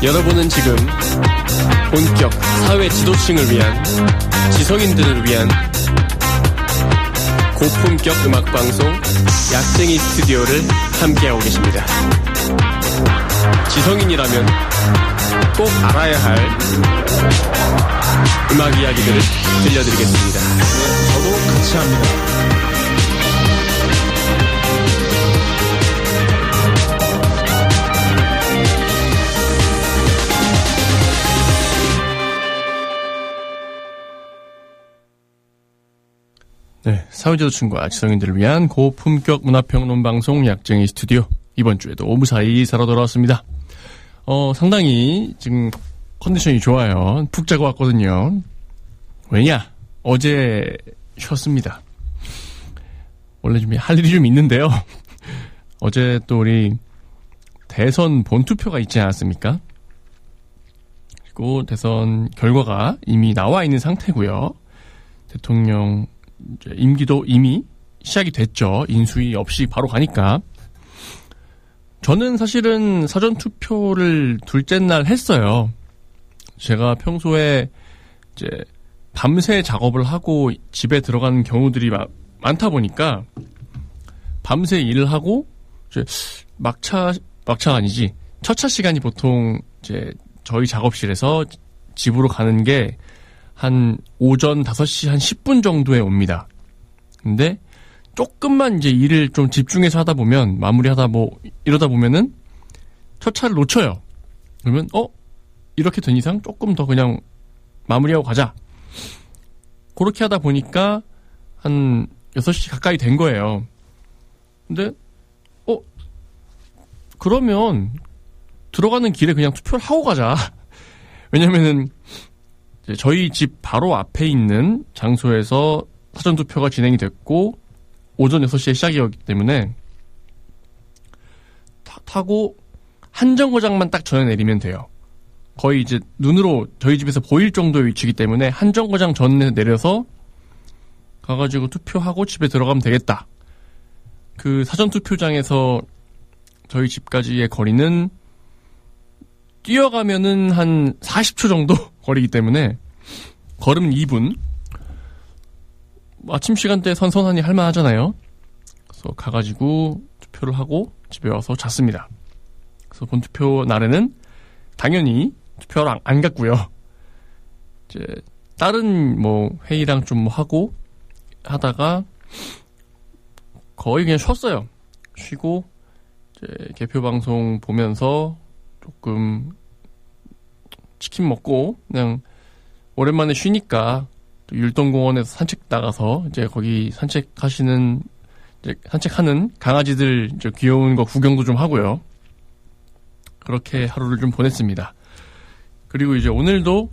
여러분은 지금 본격 사회 지도층을 위한, 지성인들을 위한 고품격 음악방송 약쟁이 스튜디오를 함께하고 계십니다. 지성인이라면 꼭 알아야 할 음악 이야기들을 들려드리겠습니다. 네, 저도 같이 합니다. 네, 사회지도층과 지성인들을 위한 고품격 문화평론 방송 약쟁이 스튜디오, 이번 주에도 오무 사이사로 돌아왔습니다. 상당히 지금 컨디션이 좋아요. 푹 자고 왔거든요. 왜냐? 어제 쉬었습니다. 원래 좀 할 일이 좀 있는데요. 어제 또 우리 대선 본투표가 있지 않았습니까? 그리고 대선 결과가 이미 나와 있는 상태고요. 대통령 임기도 이미 시작이 됐죠. 인수위 없이 바로 가니까. 저는 사실은 사전투표를 둘째 날 했어요. 제가 평소에 이제 밤새 작업을 하고 집에 들어가는 경우들이 많다 보니까 밤새 일을 하고 이제 막차가 아니지, 첫차 시간이 보통 이제 저희 작업실에서 집으로 가는 게 한 오전 5시 한 10분 정도에 옵니다. 근데 조금만 이제 일을 좀 집중해서 하다 보면, 마무리하다 이러다 보면은 첫 차를 놓쳐요. 그러면 이렇게 된 이상 조금 더 그냥 마무리하고 가자. 그렇게 하다 보니까 한 6시 가까이 된 거예요. 근데 그러면 들어가는 길에 그냥 투표를 하고 가자. 왜냐면은 저희 집 바로 앞에 있는 장소에서 사전투표가 진행이 됐고 오전 6시에 시작이었기 때문에 타고 한 정거장만 딱 전에 내리면 돼요. 거의 이제 눈으로 저희 집에서 보일 정도의 위치이기 때문에 한 정거장 전에 내려서 가가지고 투표하고 집에 들어가면 되겠다. 그 사전투표장에서 저희 집까지의 거리는 뛰어가면은 한 40초 정도 거리기 때문에 걸으면 2분. 아침 시간대에 선선하니 할만하잖아요. 그래서 가가지고 투표를 하고 집에 와서 잤습니다. 그래서 본투표 날에는 당연히 투표를 안 갔고요. 이제 다른 회의랑 좀 하고 하다가 거의 그냥 쉬었어요. 쉬고 이제 개표 방송 보면서 조금 치킨 먹고 그냥 오랜만에 쉬니까 또 율동공원에서 산책 나가서 이제 거기 산책하는 강아지들 이제 귀여운 거 구경도 좀 하고요. 그렇게 하루를 좀 보냈습니다. 그리고 이제 오늘도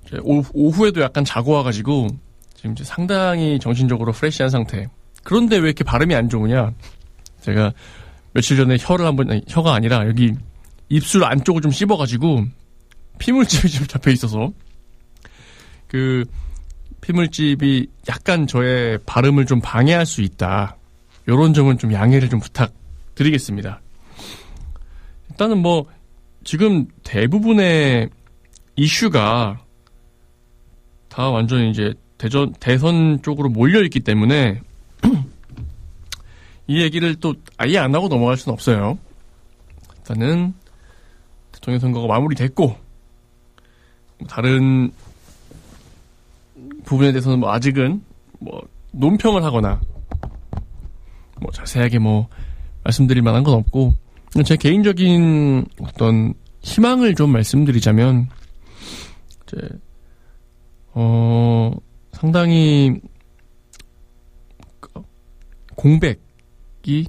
이제 오후에도 약간 자고 와가지고 지금 이제 상당히 정신적으로 프레시한 상태. 그런데 왜 이렇게 발음이 안 좋으냐? 제가 며칠 전에 혀가 아니라 여기 입술 안쪽을 좀 씹어가지고 피물집이 좀 잡혀 있어서 그 피물집이 약간 저의 발음을 좀 방해할 수 있다. 요런 점은 좀 양해를 좀 부탁드리겠습니다. 일단은 지금 대부분의 이슈가 다 완전히 이제 대선 쪽으로 몰려있기 때문에 이 얘기를 또 아예 안 하고 넘어갈 수는 없어요. 일단은 대통령 선거가 마무리됐고 다른 부분에 대해서는 아직은 논평을 하거나 자세하게 말씀드릴 만한 건 없고, 제 개인적인 어떤 희망을 좀 말씀드리자면 이제 상당히 공백이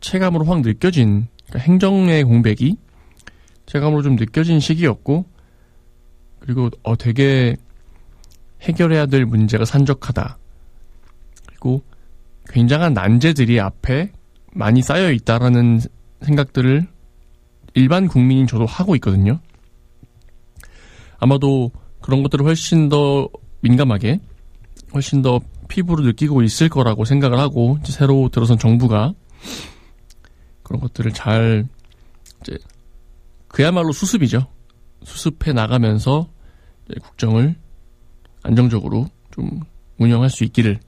체감으로 확 느껴진, 그러니까 행정의 공백이 체감으로 좀 느껴진 시기였고, 그리고 되게 해결해야 될 문제가 산적하다. 그리고 굉장한 난제들이 앞에 많이 쌓여 있다라는 생각들을 일반 국민인 저도 하고 있거든요. 아마도 그런 것들을 훨씬 더 민감하게, 훨씬 더 피부로 느끼고 있을 거라고 생각을 하고, 이제 새로 들어선 정부가 그런 것들을 잘, 이제 그야말로 수습이죠. 수습해 나가면서 국정을 안정적으로 좀 운영할 수 있기를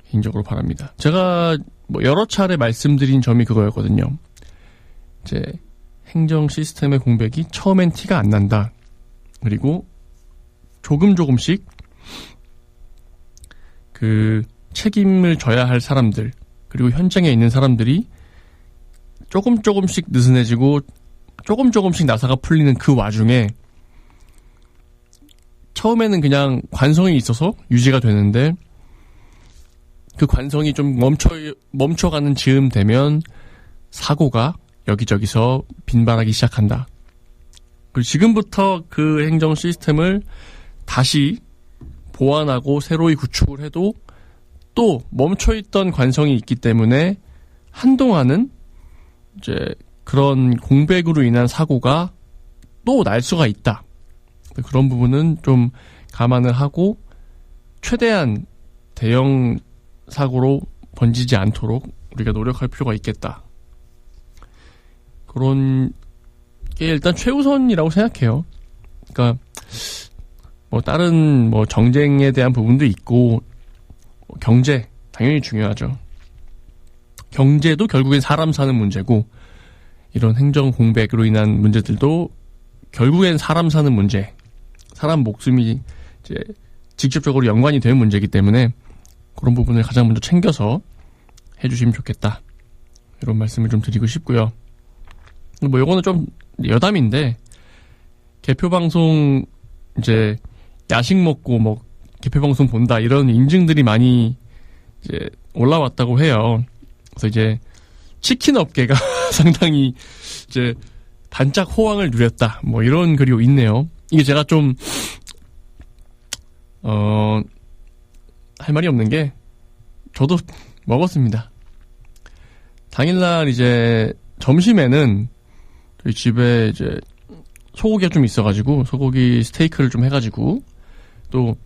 개인적으로 바랍니다. 제가 뭐 여러 차례 말씀드린 점이 그거였거든요. 이제 행정 시스템의 공백이 처음엔 티가 안 난다. 그리고 조금씩 그 책임을 져야 할 사람들, 그리고 현장에 있는 사람들이 조금씩 느슨해지고 조금씩 나사가 풀리는 그 와중에 처음에는 그냥 관성이 있어서 유지가 되는데 그 관성이 좀 멈춰가는 즈음 되면 사고가 여기저기서 빈발하기 시작한다. 그리고 지금부터 그 행정 시스템을 다시 보완하고 새로이 구축을 해도 또 멈춰있던 관성이 있기 때문에 한동안은 이제 그런 공백으로 인한 사고가 또 날 수가 있다. 그런 부분은 좀 감안을 하고 최대한 대형 사고로 번지지 않도록 우리가 노력할 필요가 있겠다. 그런 게 일단 최우선이라고 생각해요. 그러니까 뭐 다른 뭐 정쟁에 대한 부분도 있고 경제 당연히 중요하죠. 경제도 결국엔 사람 사는 문제고 이런 행정 공백으로 인한 문제들도 결국엔 사람 사는 문제, 사람 목숨이 이제 직접적으로 연관이 되는 문제이기 때문에 그런 부분을 가장 먼저 챙겨서 해주시면 좋겠다. 이런 말씀을 좀 드리고 싶고요. 뭐 요거는 좀 여담인데 개표 방송 이제 야식 먹고 뭐 개표 방송 본다 이런 인증들이 많이 이제 올라왔다고 해요. 그래서 이제 치킨 업계가 상당히 이제 반짝 호황을 누렸다. 뭐 이런 글이 있네요. 이게 제가 좀 할 말이 없는 게 저도 먹었습니다. 당일날 이제 점심에는 저희 집에 이제 소고기가 좀 있어가지고 소고기 스테이크를 좀 해가지고 또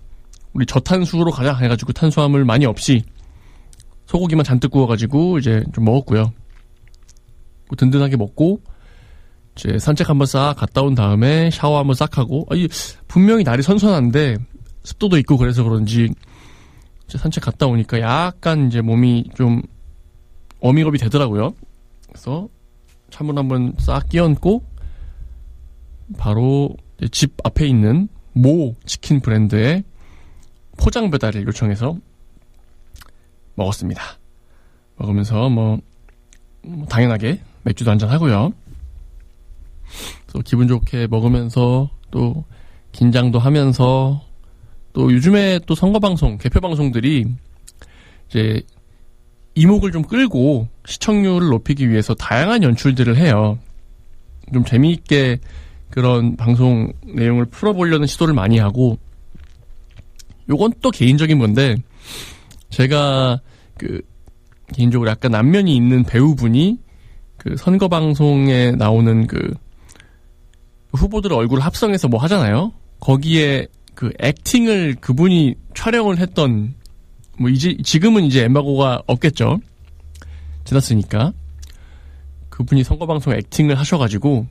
우리 저탄수로 가자 해가지고 탄수화물 많이 없이 소고기만 잔뜩 구워가지고 이제 좀 먹었고요. 든든하게 먹고 이제 산책 한번 싹 갔다 온 다음에 샤워 한번 싹 하고 분명히 날이 선선한데 습도도 있고 그래서 그런지 이제 산책 갔다 오니까 약간 이제 몸이 좀 어미업이 되더라고요. 그래서 찬물 한번 싹 끼얹고 바로 집 앞에 있는 모 치킨 브랜드의 포장 배달을 요청해서 먹었습니다. 먹으면서 뭐 당연하게 맥주도 한잔 하고요. 그래서 기분 좋게 먹으면서 또 긴장도 하면서 또 요즘에 또 선거방송, 개표방송들이 이제 이목을 좀 끌고 시청률을 높이기 위해서 다양한 연출들을 해요. 좀 재미있게 그런 방송 내용을 풀어보려는 시도를 많이 하고 요건 또 개인적인 건데 제가 개인적으로 약간 안면이 있는 배우분이 그 선거방송에 나오는 그 후보들 얼굴을 합성해서 뭐 하잖아요. 거기에 그 액팅을 그분이 촬영을 했던 뭐 지금은 이제 엠바고가 없겠죠. 지났으니까. 그분이 선거방송 액팅을 하셔가지고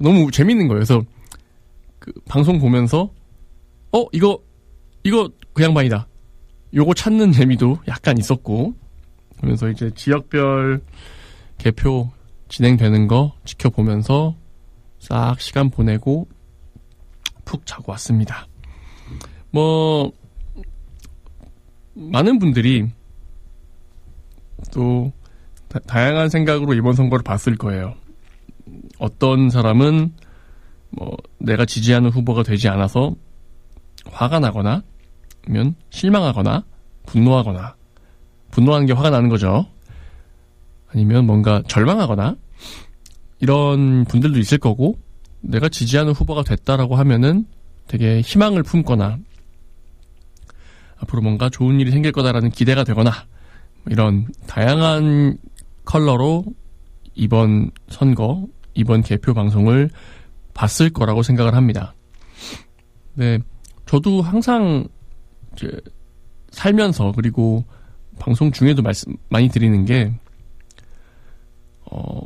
너무 재밌는 거예요. 그래서 그 방송 보면서 이거 그 양반이다. 요거 찾는 재미도 약간 있었고 그러면서 이제 지역별 개표 진행되는 거 지켜보면서 싹 시간 보내고 푹 자고 왔습니다. 뭐 많은 분들이 또 다양한 생각으로 이번 선거를 봤을 거예요. 어떤 사람은 뭐 내가 지지하는 후보가 되지 않아서 화가 나거나 아니면 실망하거나 분노하거나 분노하는 게 화가 나는 거죠. 아니면 뭔가 절망하거나 이런 분들도 있을 거고 내가 지지하는 후보가 됐다라고 하면은 되게 희망을 품거나 앞으로 뭔가 좋은 일이 생길 거다라는 기대가 되거나 이런 다양한 컬러로 이번 선거, 이번 개표 방송을 봤을 거라고 생각을 합니다. 네, 저도 항상 이제 살면서 그리고 방송 중에도 말씀 많이 드리는 게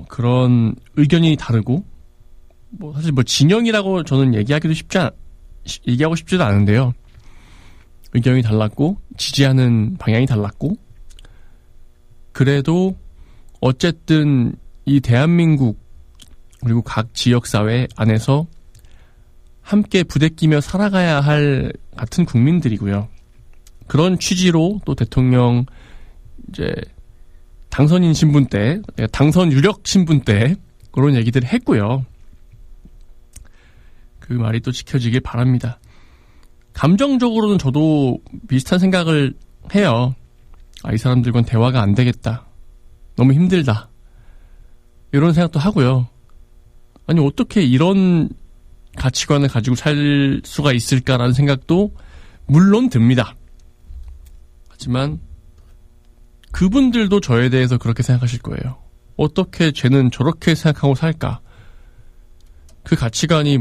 그런 의견이 다르고 사실 진영이라고 저는 얘기하고 싶지도 않은데요. 의견이 달랐고 지지하는 방향이 달랐고 그래도 어쨌든 이 대한민국 그리고 각 지역사회 안에서 함께 부대끼며 살아가야 할 같은 국민들이고요. 그런 취지로 또 대통령 이제 당선인 신분 때, 당선 유력 신분 때 그런 얘기들을 했고요. 그 말이 또 지켜지길 바랍니다. 감정적으로는 저도 비슷한 생각을 해요. 이 사람들과는 대화가 안 되겠다. 너무 힘들다. 이런 생각도 하고요. 아니 어떻게 이런 가치관을 가지고 살 수가 있을까라는 생각도 물론 듭니다. 하지만 그분들도 저에 대해서 그렇게 생각하실 거예요. 어떻게 쟤는 저렇게 생각하고 살까? 그 가치관이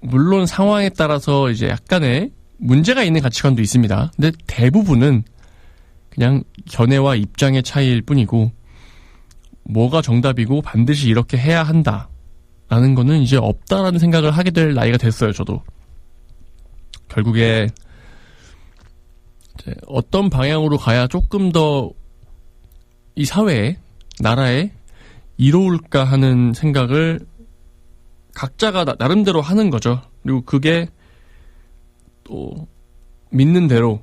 물론 상황에 따라서 이제 약간의 문제가 있는 가치관도 있습니다. 근데 대부분은 그냥 견해와 입장의 차이일 뿐이고 뭐가 정답이고 반드시 이렇게 해야 한다라는 거는 이제 없다라는 생각을 하게 될 나이가 됐어요. 저도. 결국에 이제 어떤 방향으로 가야 조금 더 이 사회에, 나라에 이로울까 하는 생각을 각자가 나름대로 하는 거죠. 그리고 그게 또 믿는 대로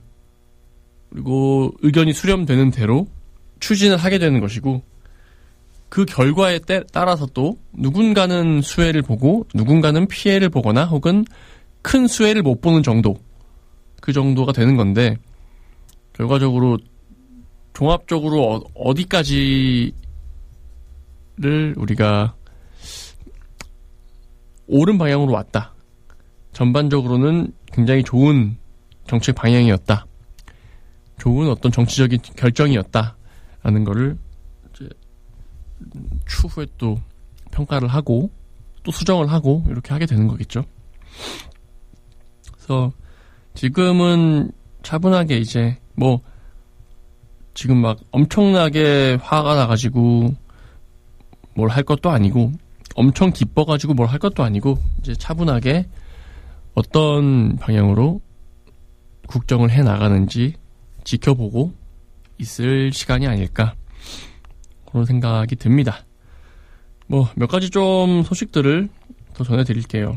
그리고 의견이 수렴되는 대로 추진을 하게 되는 것이고 그 결과에 따라서 또 누군가는 수혜를 보고 누군가는 피해를 보거나 혹은 큰 수혜를 못 보는 정도, 그 정도가 되는 건데 결과적으로 종합적으로 어디까지를 우리가 옳은 방향으로 왔다. 전반적으로는 굉장히 좋은 정책 방향이었다. 좋은 어떤 정치적인 결정이었다라는 거를 이제 추후에 또 평가를 하고 또 수정을 하고 이렇게 하게 되는 거겠죠. 그래서 지금은 차분하게 이제 지금 막 엄청나게 화가 나가지고 뭘 할 것도 아니고 엄청 기뻐가지고 뭘 할 것도 아니고 이제 차분하게 어떤 방향으로 국정을 해 나가는지 지켜보고 있을 시간이 아닐까 그런 생각이 듭니다. 몇 가지 좀 소식들을 더 전해드릴게요.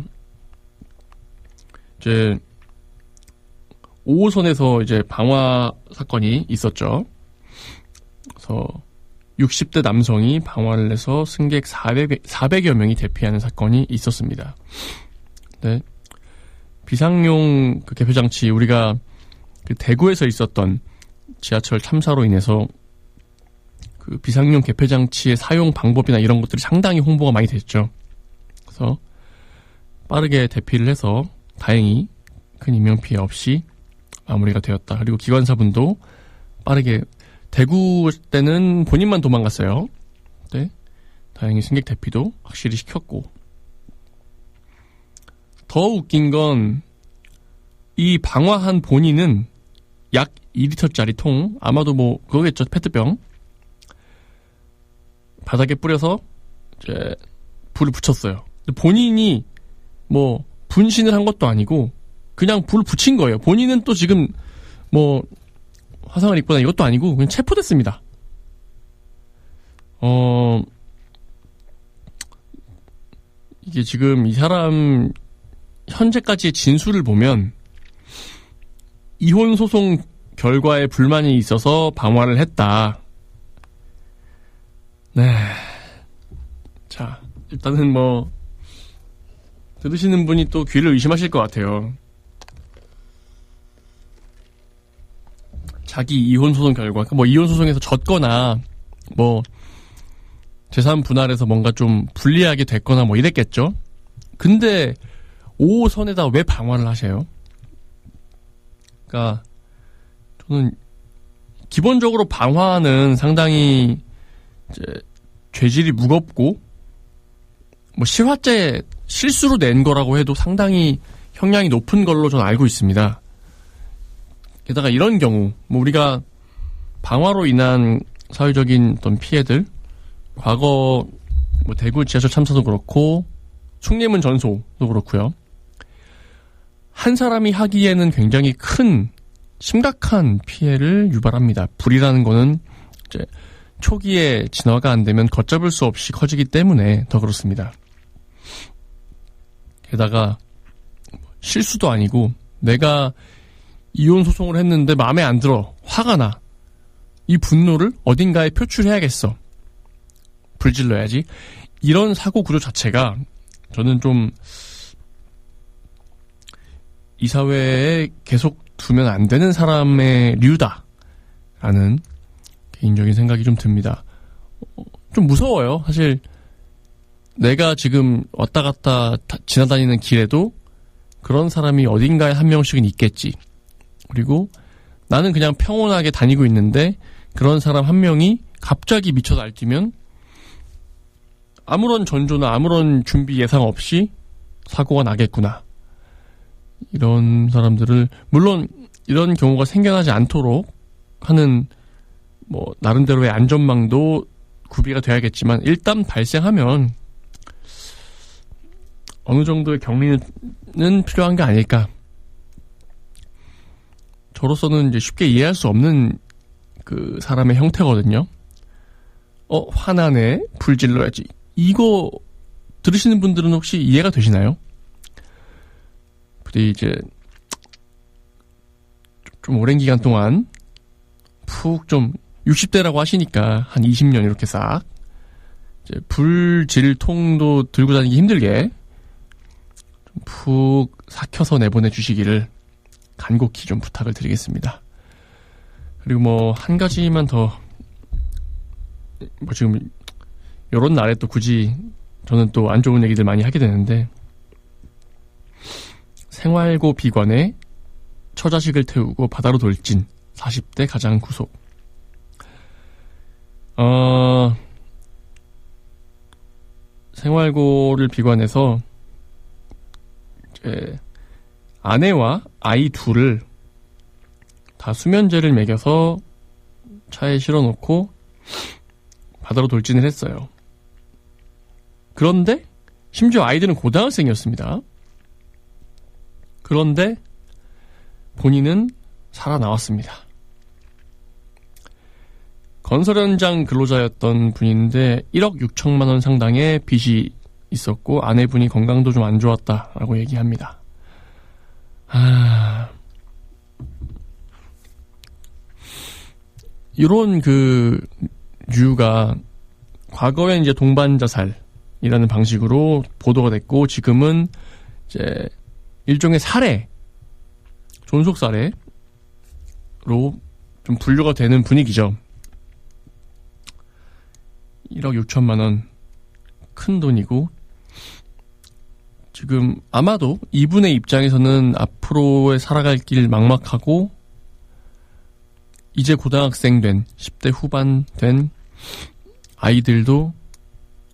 이제 5호선에서 이제 방화 사건이 있었죠. 그래서 60대 남성이 방화를 해서 승객 400여 명이 대피하는 사건이 있었습니다. 네. 비상용 그 개표장치, 우리가 그 대구에서 있었던 지하철 참사로 인해서 그 비상용 개표장치의 사용 방법이나 이런 것들이 상당히 홍보가 많이 됐죠. 그래서 빠르게 대피를 해서 다행히 큰 인명피해 없이 마무리가 되었다. 그리고 기관사분도 빠르게, 대구 때는 본인만 도망갔어요. 네. 다행히 승객 대피도 확실히 시켰고. 더 웃긴 건 이 방화한 본인은 약 2리터짜리 통, 아마도 그거겠죠, 페트병. 바닥에 뿌려서 이제 불을 붙였어요. 본인이 분신을 한 것도 아니고 그냥 불을 붙인 거예요. 본인은 또 지금 화상을 입거나 이것도 아니고 그냥 체포됐습니다. 이게 지금 이 사람 현재까지의 진술을 보면 이혼 소송 결과에 불만이 있어서 방화를 했다. 네. 자, 일단은 들으시는 분이 또 귀를 의심하실 것 같아요. 자기 이혼 소송 결과, 이혼 소송에서 졌거나, 재산 분할에서 뭔가 좀 불리하게 됐거나 이랬겠죠? 근데, 5호선에다 왜 방화를 하세요? 그러니까 저는 기본적으로 방화는 상당히 이제 죄질이 무겁고 뭐 실화죄 실수로 낸 거라고 해도 상당히 형량이 높은 걸로 저는 알고 있습니다. 게다가 이런 경우 뭐 우리가 방화로 인한 사회적인 어떤 피해들, 과거 뭐 대구 지하철 참사도 그렇고 숭례문 전소도 그렇고요. 한 사람이 하기에는 굉장히 큰 심각한 피해를 유발합니다. 불이라는 거는 이제 초기에 진화가 안 되면 걷잡을 수 없이 커지기 때문에 더 그렇습니다. 게다가 실수도 아니고 내가 이혼 소송을 했는데 마음에 안 들어, 화가 나. 이 분노를 어딘가에 표출해야겠어. 불질러야지. 이런 사고 구조 자체가 저는 좀 이 사회에 계속 두면 안 되는 사람의 류다라는 개인적인 생각이 좀 듭니다. 좀 무서워요. 사실 내가 지금 왔다 갔다 지나다니는 길에도 그런 사람이 어딘가에 한 명씩은 있겠지. 그리고 나는 그냥 평온하게 다니고 있는데 그런 사람 한 명이 갑자기 미쳐 날뛰면 아무런 전조나 아무런 준비 예상 없이 사고가 나겠구나. 이런 사람들을 물론 이런 경우가 생겨나지 않도록 하는 뭐 나름대로의 안전망도 구비가 돼야겠지만 일단 발생하면 어느 정도의 격리는 필요한 게 아닐까. 저로서는 이제 쉽게 이해할 수 없는 그 사람의 형태거든요. 화나네, 불질러야지. 이거 들으시는 분들은 혹시 이해가 되시나요? 부디 이제 좀 오랜 기간 동안 푹 좀 60대라고 하시니까 한 20년 이렇게 싹 이제 불질통도 들고 다니기 힘들게 좀 푹 삭혀서 내보내 주시기를 간곡히 좀 부탁을 드리겠습니다. 그리고 뭐 한 가지만 더 뭐 지금 요런 날에 또 굳이 저는 또 안 좋은 얘기들 많이 하게 되는데 생활고 비관에 처자식을 태우고 바다로 돌진 40대 가장 구속. 생활고를 비관해서 이제 아내와 아이 둘을 다 수면제를 먹여서 차에 실어놓고 바다로 돌진을 했어요. 그런데 심지어 아이들은 고등학생이었습니다. 그런데 본인은 살아나왔습니다. 건설 현장 근로자였던 분인데 1억 6천만 원 상당의 빚이 있었고 아내분이 건강도 좀 안 좋았다라고 얘기합니다. 이런 그 류가 과거에 이제 동반 자살이라는 방식으로 보도가 됐고 지금은 이제 일종의 살해, 존속 살해로 좀 분류가 되는 분위기죠. 1억 6천만 원 큰 돈이고 지금 아마도 이분의 입장에서는 앞으로의 살아갈 길 막막하고 이제 고등학생 된 10대 후반 된 아이들도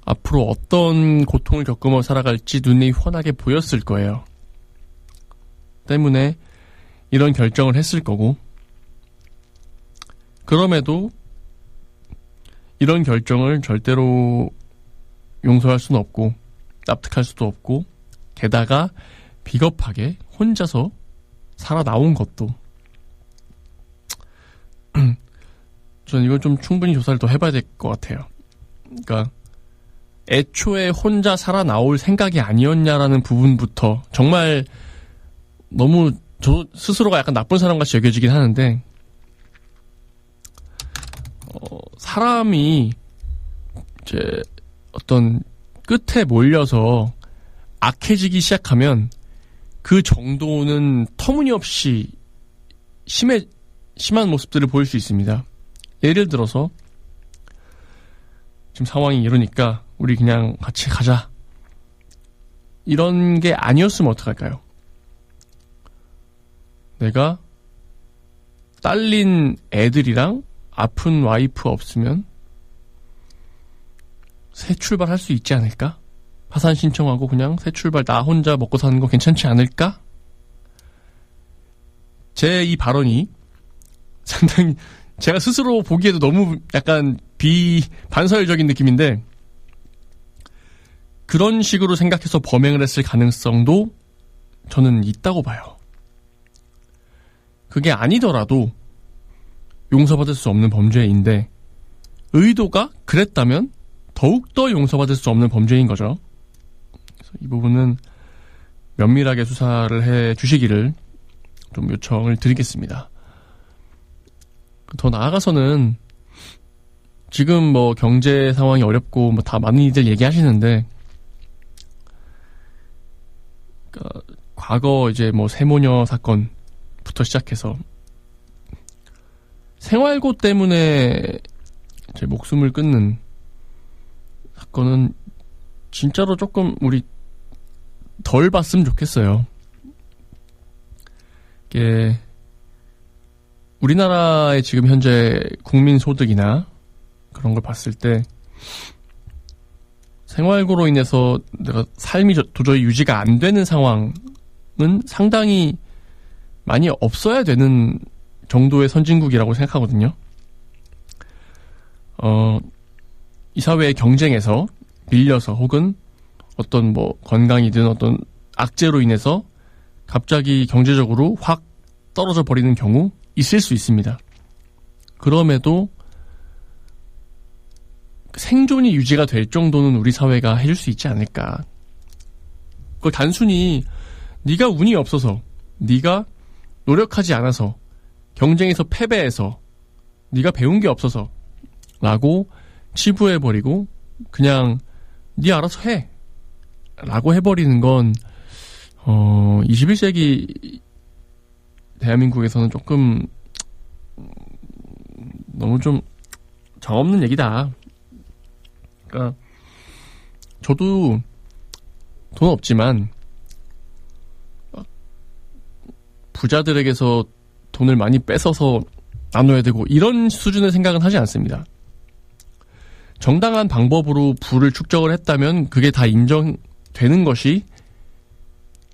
앞으로 어떤 고통을 겪으며 살아갈지 눈이 훤하게 보였을 거예요. 때문에 이런 결정을 했을 거고 그럼에도 이런 결정을 절대로 용서할 수는 없고 납득할 수도 없고 게다가 비겁하게 혼자서 살아나온 것도 저는 이걸 좀 충분히 조사를 더 해봐야 될 것 같아요. 그러니까 애초에 혼자 살아나올 생각이 아니었냐라는 부분부터 정말 너무 저 스스로가 약간 나쁜 사람같이 여겨지긴 하는데 사람이 이제 어떤 끝에 몰려서 악해지기 시작하면 그 정도는 터무니없이 심한 모습들을 보일 수 있습니다. 예를 들어서 지금 상황이 이러니까 우리 그냥 같이 가자. 이런 게 아니었으면 어떡할까요? 내가 딸린 애들이랑 아픈 와이프 없으면 새 출발할 수 있지 않을까? 파산 신청하고 그냥 새 출발 나 혼자 먹고 사는 거 괜찮지 않을까? 제 이 발언이 상당히 제가 스스로 보기에도 너무 약간 반서열적인 느낌인데 그런 식으로 생각해서 범행을 했을 가능성도 저는 있다고 봐요. 그게 아니더라도 용서받을 수 없는 범죄인데 의도가 그랬다면 더욱더 용서받을 수 없는 범죄인 거죠. 그래서 이 부분은 면밀하게 수사를 해 주시기를 좀 요청을 드리겠습니다. 더 나아가서는 지금 뭐 경제 상황이 어렵고 뭐 다 많은 이들 얘기하시는데 그러니까 과거 이제 뭐 세모녀 사건부터 시작해서 생활고 때문에 이제 목숨을 끊는 사건은 진짜로 조금 우리 덜 봤으면 좋겠어요. 이게 우리나라의 지금 현재 국민 소득이나 그런 걸 봤을 때 생활고로 인해서 내가 삶이 도저히 유지가 안 되는 상황은 상당히 많이 없어야 되는 정도의 선진국이라고 생각하거든요. 이 사회의 경쟁에서 밀려서 혹은 어떤 뭐 건강이든 어떤 악재로 인해서 갑자기 경제적으로 확 떨어져 버리는 경우 있을 수 있습니다. 그럼에도 생존이 유지가 될 정도는 우리 사회가 해줄 수 있지 않을까. 그걸 단순히 네가 운이 없어서, 네가 노력하지 않아서, 경쟁에서 패배해서, 네가 배운 게 없어서 라고 치부해버리고 그냥 네 알아서 해 라고 해버리는 건 21세기 대한민국에서는 조금 너무 좀 정없는 얘기다. 그러니까 저도 돈 없지만 부자들에게서 돈을 많이 뺏어서 나눠야 되고 이런 수준의 생각은 하지 않습니다. 정당한 방법으로 부를 축적을 했다면 그게 다 인정되는 것이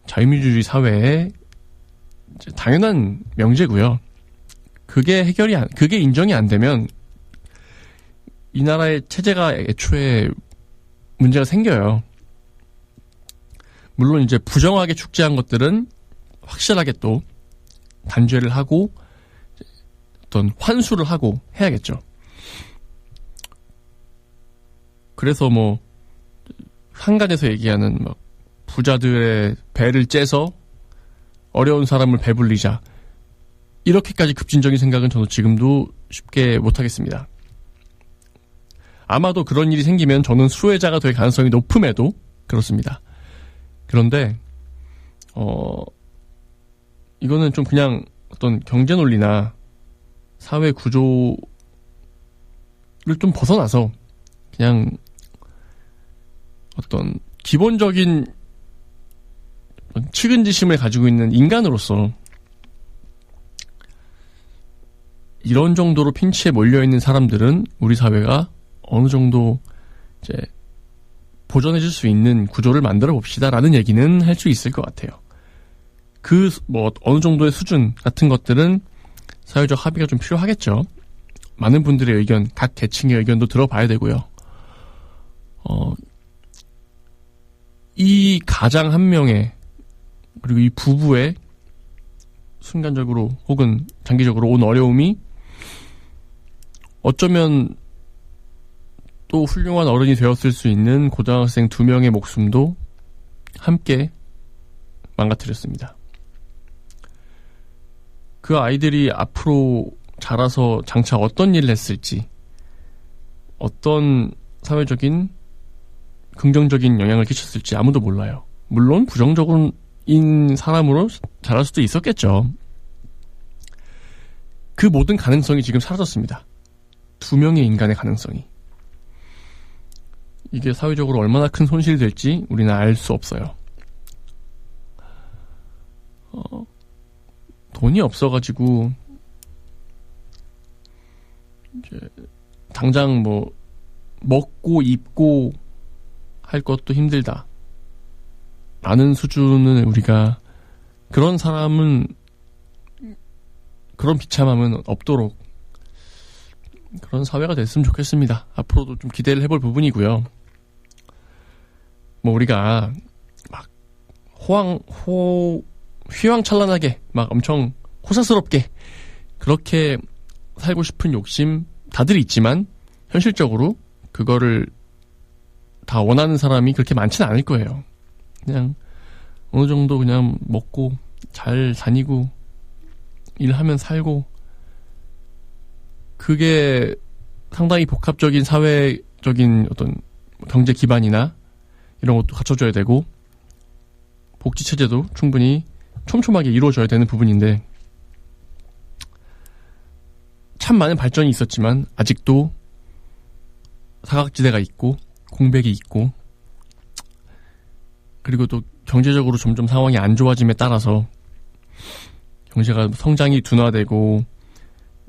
자유민주주의 사회의 당연한 명제고요. 그게 그게 인정이 안 되면 이 나라의 체제가 애초에 문제가 생겨요. 물론 이제 부정하게 축제한 것들은 확실하게 또 단죄를 하고 어떤 환수를 하고 해야겠죠. 그래서 뭐 한간에서 얘기하는 막 부자들의 배를 째서 어려운 사람을 배불리자 이렇게까지 급진적인 생각은 저도 지금도 쉽게 못하겠습니다. 아마도 그런 일이 생기면 저는 수혜자가 될 가능성이 높음에도 그렇습니다. 그런데 이거는 좀 그냥 어떤 경제 논리나 사회 구조를 좀 벗어나서 그냥 어떤 기본적인 측은지심을 가지고 있는 인간으로서 이런 정도로 핀치에 몰려있는 사람들은 우리 사회가 어느 정도 이제 보전해줄 수 있는 구조를 만들어 봅시다라는 얘기는 할 수 있을 것 같아요. 어느 정도의 수준 같은 것들은 사회적 합의가 좀 필요하겠죠. 많은 분들의 의견, 각 계층의 의견도 들어봐야 되고요. 이 가장 한 명의 그리고 이 부부의 순간적으로 혹은 장기적으로 온 어려움이 어쩌면 또 훌륭한 어른이 되었을 수 있는 고등학생 2명의 목숨도 함께 망가뜨렸습니다. 그 아이들이 앞으로 자라서 장차 어떤 일을 했을지, 어떤 사회적인 긍정적인 영향을 끼쳤을지 아무도 몰라요. 물론 부정적인 사람으로 자랄 수도 있었겠죠. 그 모든 가능성이 지금 사라졌습니다. 2명의 인간의 가능성이. 이게 사회적으로 얼마나 큰 손실이 될지 우리는 알 수 없어요. 돈이 없어가지고 당장 뭐 먹고 입고 할 것도 힘들다 라는 수준은 우리가 그런 사람은 그런 비참함은 없도록 그런 사회가 됐으면 좋겠습니다. 앞으로도 좀 기대를 해볼 부분이고요. 뭐 우리가 막 휘황찬란하게 막 엄청 호사스럽게 그렇게 살고 싶은 욕심 다들 있지만 현실적으로 그거를 다 원하는 사람이 그렇게 많지는 않을 거예요. 그냥 어느 정도 그냥 먹고 잘 다니고 일하면 살고 그게 상당히 복합적인 사회적인 어떤 경제 기반이나 이런 것도 갖춰줘야 되고 복지체제도 충분히 촘촘하게 이루어져야 되는 부분인데 참 많은 발전이 있었지만 아직도 사각지대가 있고 공백이 있고 그리고 또 경제적으로 점점 상황이 안 좋아짐에 따라서 경제가 성장이 둔화되고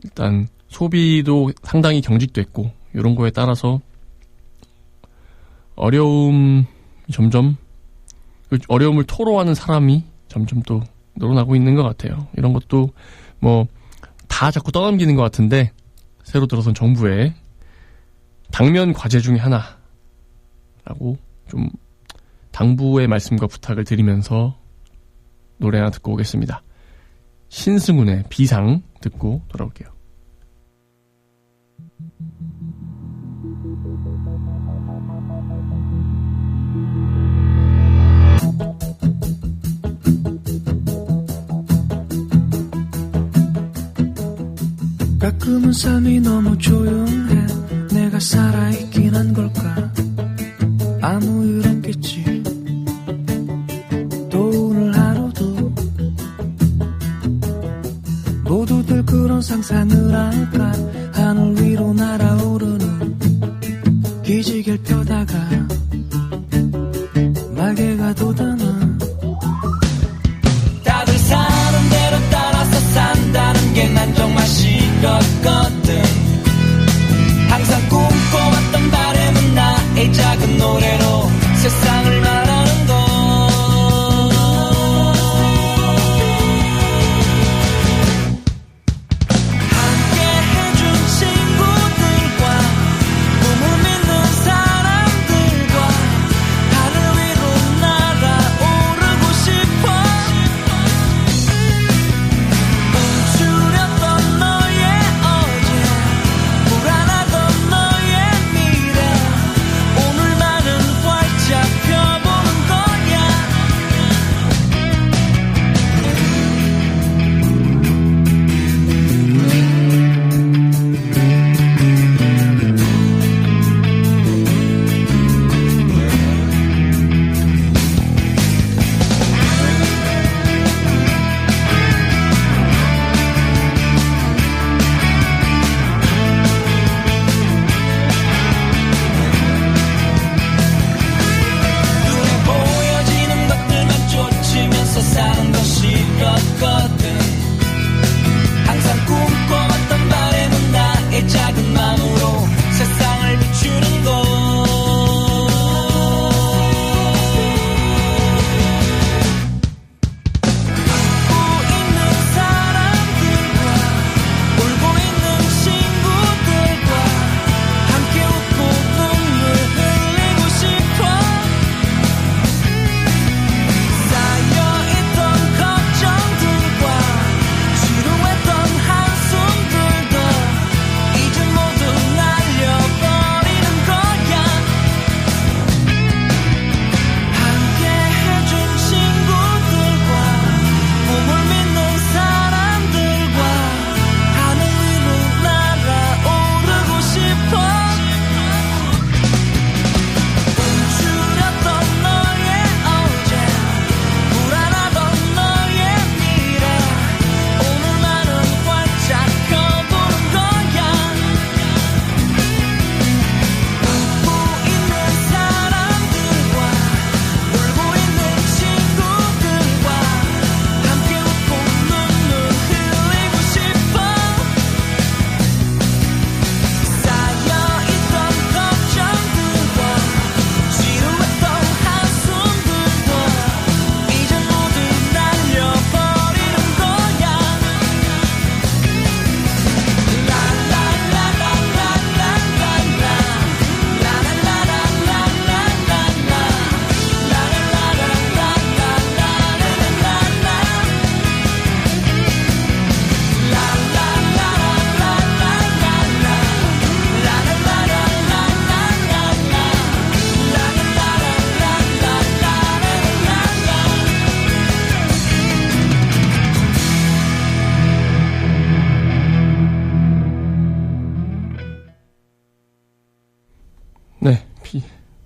일단 소비도 상당히 경직됐고 이런 거에 따라서 어려움을 토로하는 사람이 점점 또 늘어나고 있는 것 같아요. 이런 것도 뭐 다 자꾸 떠넘기는 것 같은데 새로 들어선 정부의 당면 과제 중에 하나라고 좀 당부의 말씀과 부탁을 드리면서 노래 하나 듣고 오겠습니다. 신승훈의 비상 듣고 돌아올게요. 가끔은 삶이 너무 조용해 내가 살아있긴 한 걸까 아무 일 없겠지 또 오늘 하루도 모두들 그런 상상을 할까 하늘 위로 날아오르는 기지개를 펴다가 날개가 돋아나 다들 사는 대로 따라서 산다는 게 난 정말 싫었거든 항상 꿈꿔왔던 바람은 나의 작은 노래로 세상을 말하는 것 함께 해준 친구들과 꿈을 믿는 사람들과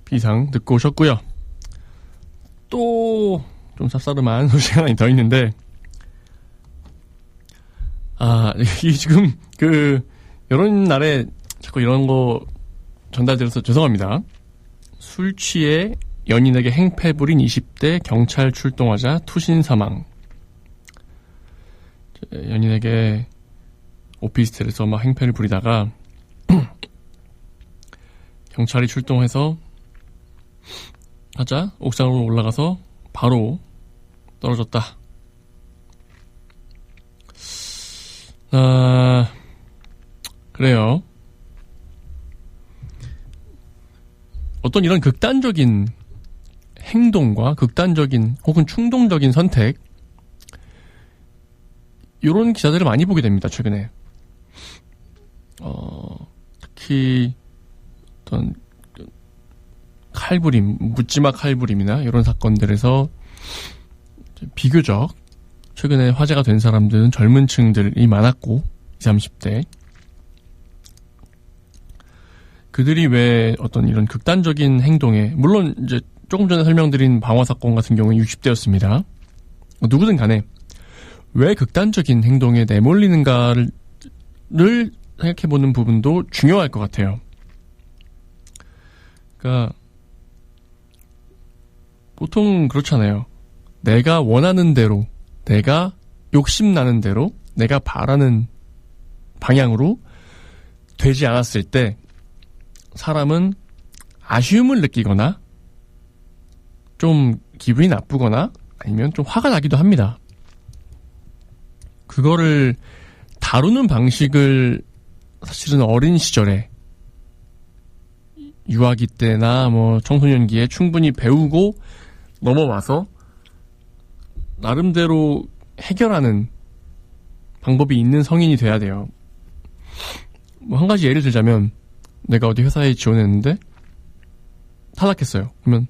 비상 듣고 오셨고요. 또 좀 쌉싸름한 소식 하나 더 있는데, 이 지금 이런 날에 자꾸 이런 거 전달드려서 죄송합니다. 술 취해 연인에게 행패 부린 20대 경찰 출동하자 투신 사망. 연인에게 오피스텔에서 막 행패를 부리다가 경찰이 출동해서 하자 옥상으로 올라가서 바로 떨어졌다. 그래요. 어떤 이런 극단적인 행동과 극단적인 혹은 충동적인 선택, 이런 기사들을 많이 보게 됩니다, 최근에. 특히 어떤 칼부림, 묻지마 칼부림이나 이런 사건들에서 비교적 최근에 화제가 된 사람들은 젊은 층들이 많았고, 20, 30대. 그들이 왜 어떤 이런 극단적인 행동에, 물론 이제 조금 전에 설명드린 방화 사건 같은 경우는 60대였습니다. 누구든 간에 왜 극단적인 행동에 내몰리는가를 생각해보는 부분도 중요할 것 같아요. 그러니까 보통 그렇잖아요. 내가 원하는 대로, 내가 욕심나는 대로, 내가 바라는 방향으로 되지 않았을 때 사람은 아쉬움을 느끼거나 좀 기분이 나쁘거나 아니면 좀 화가 나기도 합니다. 그거를 다루는 방식을 사실은 어린 시절에 유아기 때나 뭐 청소년기에 충분히 배우고 넘어와서 나름대로 해결하는 방법이 있는 성인이 돼야 돼요. 뭐 한 가지 예를 들자면, 내가 어디 회사에 지원했는데 탈락했어요. 그러면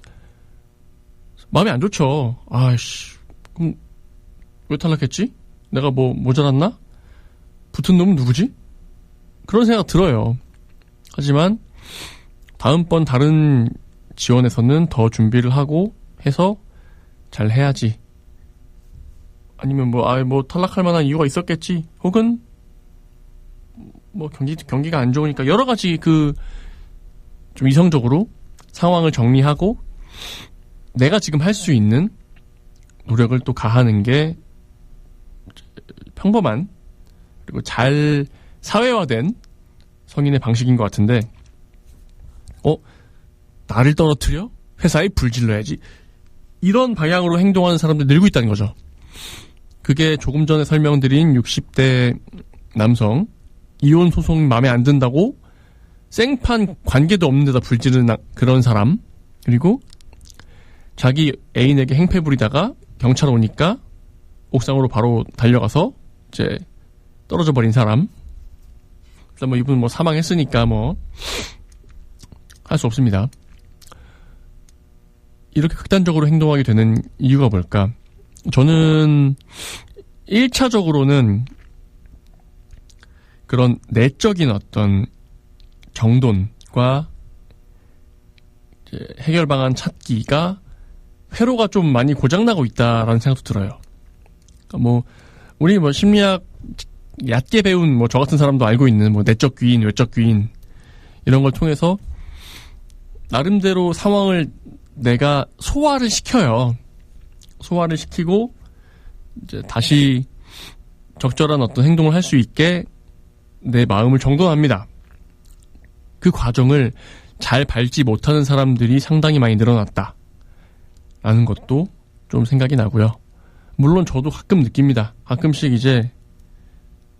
마음이 안 좋죠. 아이씨, 그럼 왜 탈락했지? 내가 뭐 모자랐나? 붙은 놈은 누구지? 그런 생각 들어요. 하지만 다음번 다른 지원에서는 더 준비를 하고 해서 잘 해야지. 아니면 뭐 탈락할 만한 이유가 있었겠지. 혹은 뭐 경기가 안 좋으니까 여러 가지 좀 이성적으로 상황을 정리하고 내가 지금 할 수 있는 노력을 또 가하는 게 평범한 그리고 잘 사회화된 성인의 방식인 것 같은데, 나를 떨어뜨려? 회사에 불질러야지. 이런 방향으로 행동하는 사람들 늘고 있다는 거죠. 그게 조금 전에 설명드린 60대 남성, 이혼 소송이 마음에 안 든다고 생판 관계도 없는 데다 불지르는 그런 사람, 그리고 자기 애인에게 행패 부리다가 경찰 오니까 옥상으로 바로 달려가서 이제 떨어져 버린 사람. 그래서 뭐 이분 사망했으니까 할 수 없습니다. 이렇게 극단적으로 행동하게 되는 이유가 뭘까? 저는 1차적으로는 그런 내적인 어떤 정돈과 해결 방안 찾기가 회로가 좀 많이 고장나고 있다라는 생각도 들어요. 그러니까 우리 심리학 얕게 배운 저 같은 사람도 알고 있는 내적 귀인, 외적 귀인 이런 걸 통해서 나름대로 상황을 내가 소화를 시켜요. 소화를 시키고 이제 다시 적절한 어떤 행동을 할 수 있게 내 마음을 정돈합니다. 그 과정을 잘 밟지 못하는 사람들이 상당히 많이 늘어났다라는 것도 좀 생각이 나고요. 물론 저도 가끔 느낍니다. 가끔씩 이제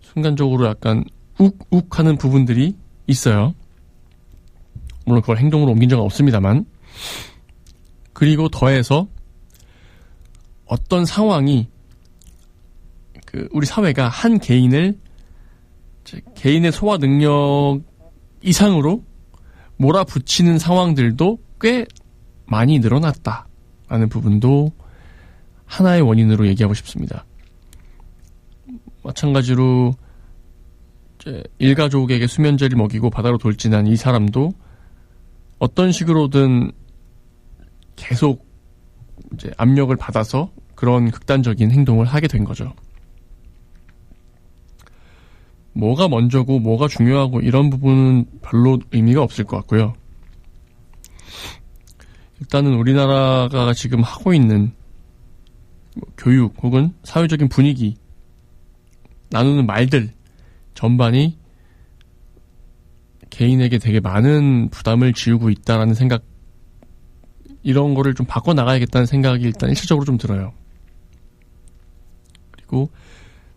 순간적으로 약간 욱욱 하는 부분들이 있어요. 물론 그걸 행동으로 옮긴 적은 없습니다만. 그리고 더해서 어떤 상황이 우리 사회가 한 개인을 개인의 소화 능력 이상으로 몰아붙이는 상황들도 꽤 많이 늘어났다라는 부분도 하나의 원인으로 얘기하고 싶습니다. 마찬가지로 일가족에게 수면제를 먹이고 바다로 돌진한 이 사람도 어떤 식으로든 계속 이제 압력을 받아서 그런 극단적인 행동을 하게 된 거죠. 뭐가 먼저고 뭐가 중요하고 이런 부분은 별로 의미가 없을 것 같고요. 일단은 우리나라가 지금 하고 있는 교육 혹은 사회적인 분위기, 나누는 말들 전반이 개인에게 되게 많은 부담을 지우고 있다라는 생각, 이런 거를 좀 바꿔나가야겠다는 생각이 일단 일차적으로 좀 들어요. 그리고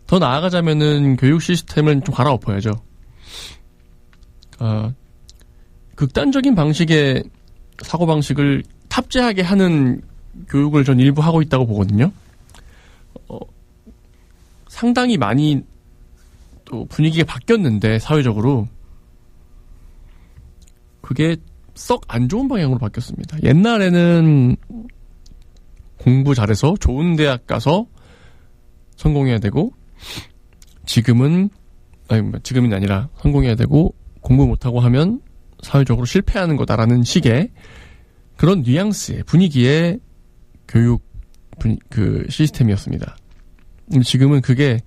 더 나아가자면은 교육 시스템을 좀 갈아엎어야죠. 극단적인 방식의 사고방식을 탑재하게 하는 교육을 전 일부 하고 있다고 보거든요. 상당히 많이 또 분위기가 바뀌었는데 사회적으로 그게 썩 안 좋은 방향으로 바뀌었습니다. 옛날에는 공부 잘해서 좋은 대학 가서 성공해야 되고, 지금은 아니라 성공해야 되고 공부 못하고 하면 사회적으로 실패하는 거다라는 식의 그런 뉘앙스의 분위기의 교육 그 시스템이었습니다. 지금은 그게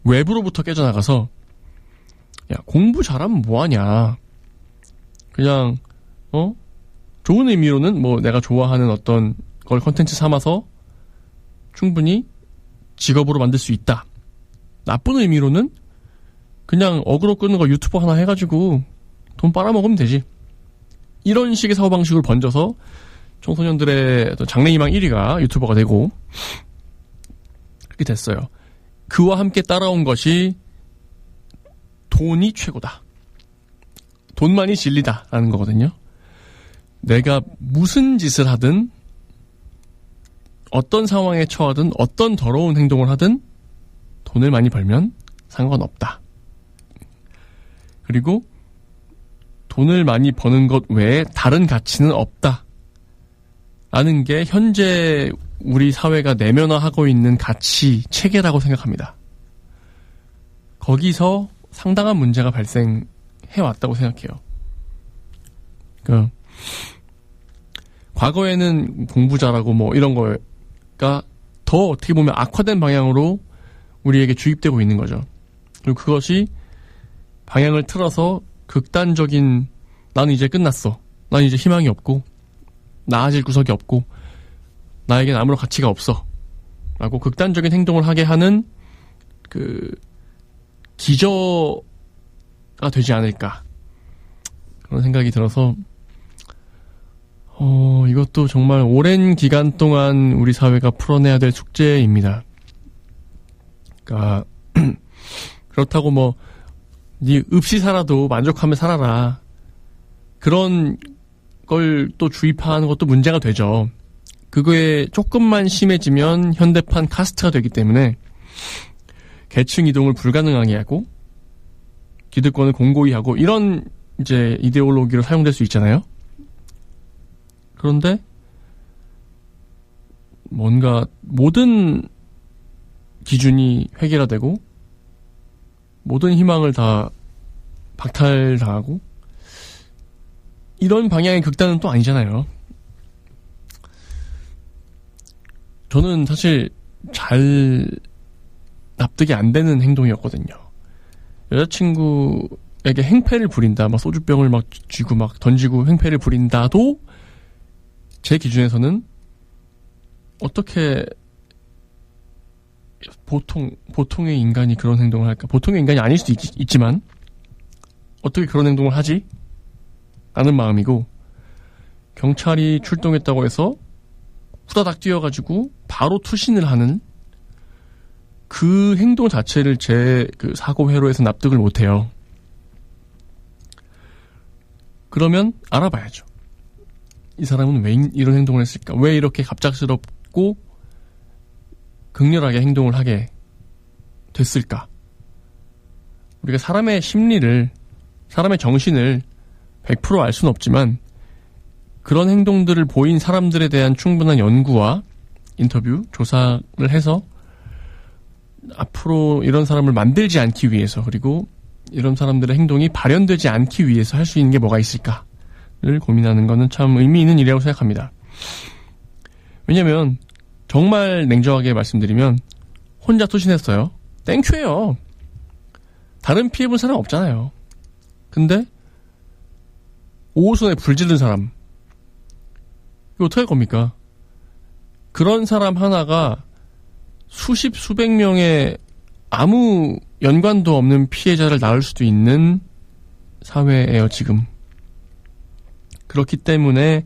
외부로부터 깨져나가서, 야, 공부 잘하면 뭐하냐, 그냥 좋은 의미로는 뭐 내가 좋아하는 어떤 걸 컨텐츠 삼아서 충분히 직업으로 만들 수 있다. 나쁜 의미로는 그냥 어그로 끄는 거 유튜버 하나 해가지고 돈 빨아먹으면 되지. 이런 식의 사고방식으로 번져서 청소년들의 장래희망 1위가 유튜버가 되고 그렇게 됐어요. 그와 함께 따라온 것이 돈이 최고다, 돈만이 진리다라는 거거든요. 내가 무슨 짓을 하든, 어떤 상황에 처하든, 어떤 더러운 행동을 하든 돈을 많이 벌면 상관없다. 그리고 돈을 많이 버는 것 외에 다른 가치는 없다 라는 게 현재 우리 사회가 내면화하고 있는 가치 체계라고 생각합니다. 거기서 상당한 문제가 발생해왔다고 생각해요. 과거에는 공부 잘하고 뭐 이런 거가 더 어떻게 보면 악화된 방향으로 우리에게 주입되고 있는 거죠. 그리고 그것이 방향을 틀어서 극단적인, 나는 이제 끝났어, 나는 이제 희망이 없고 나아질 구석이 없고 나에겐 아무런 가치가 없어 라고 극단적인 행동을 하게 하는 그 기저가 되지 않을까, 그런 생각이 들어서 이것도 정말 오랜 기간 동안 우리 사회가 풀어내야 될 숙제입니다. 그러니까 그렇다고 뭐 네 없이 살아도 만족하며 살아라, 그런 걸 또 주입하는 것도 문제가 되죠. 그거에 조금만 심해지면 현대판 카스트가 되기 때문에 계층 이동을 불가능하게 하고 기득권을 공고히 하고 이런 이제 이데올로기로 사용될 수 있잖아요. 그런데 뭔가 모든 기준이 획일화되고 모든 희망을 다 박탈당하고 이런 방향의 극단은 또 아니잖아요. 저는 사실 잘 납득이 안 되는 행동이었거든요. 여자친구에게 행패를 부린다, 막 소주병을 막 쥐고 막 던지고 행패를 부린다도 제 기준에서는 어떻게 보통의 인간이 그런 행동을 할까? 보통의 인간이 아닐 수도 있지만 어떻게 그런 행동을 하지? 라는 마음이고, 경찰이 출동했다고 해서 후다닥 뛰어가지고 바로 투신을 하는 그 행동 자체를 제 그 사고 회로에서 납득을 못해요. 그러면 알아봐야죠. 이 사람은 왜 이런 행동을 했을까? 왜 이렇게 갑작스럽고 극렬하게 행동을 하게 됐을까? 우리가 사람의 심리를, 사람의 정신을 100% 알 수는 없지만 그런 행동들을 보인 사람들에 대한 충분한 연구와 인터뷰, 조사를 해서 앞으로 이런 사람을 만들지 않기 위해서, 그리고 이런 사람들의 행동이 발현되지 않기 위해서 할 수 있는 게 뭐가 있을까? 고민하는 거는 참 의미 있는 일이라고 생각합니다. 왜냐면 정말 냉정하게 말씀드리면 혼자 투신했어요. 땡큐예요. 다른 피해본 사람 없잖아요. 근데 오손에 불 지른 사람 이거 어떻게 할 겁니까? 그런 사람 하나가 수십 수백 명의 아무 연관도 없는 피해자를 낳을 수도 있는 사회예요, 지금. 그렇기 때문에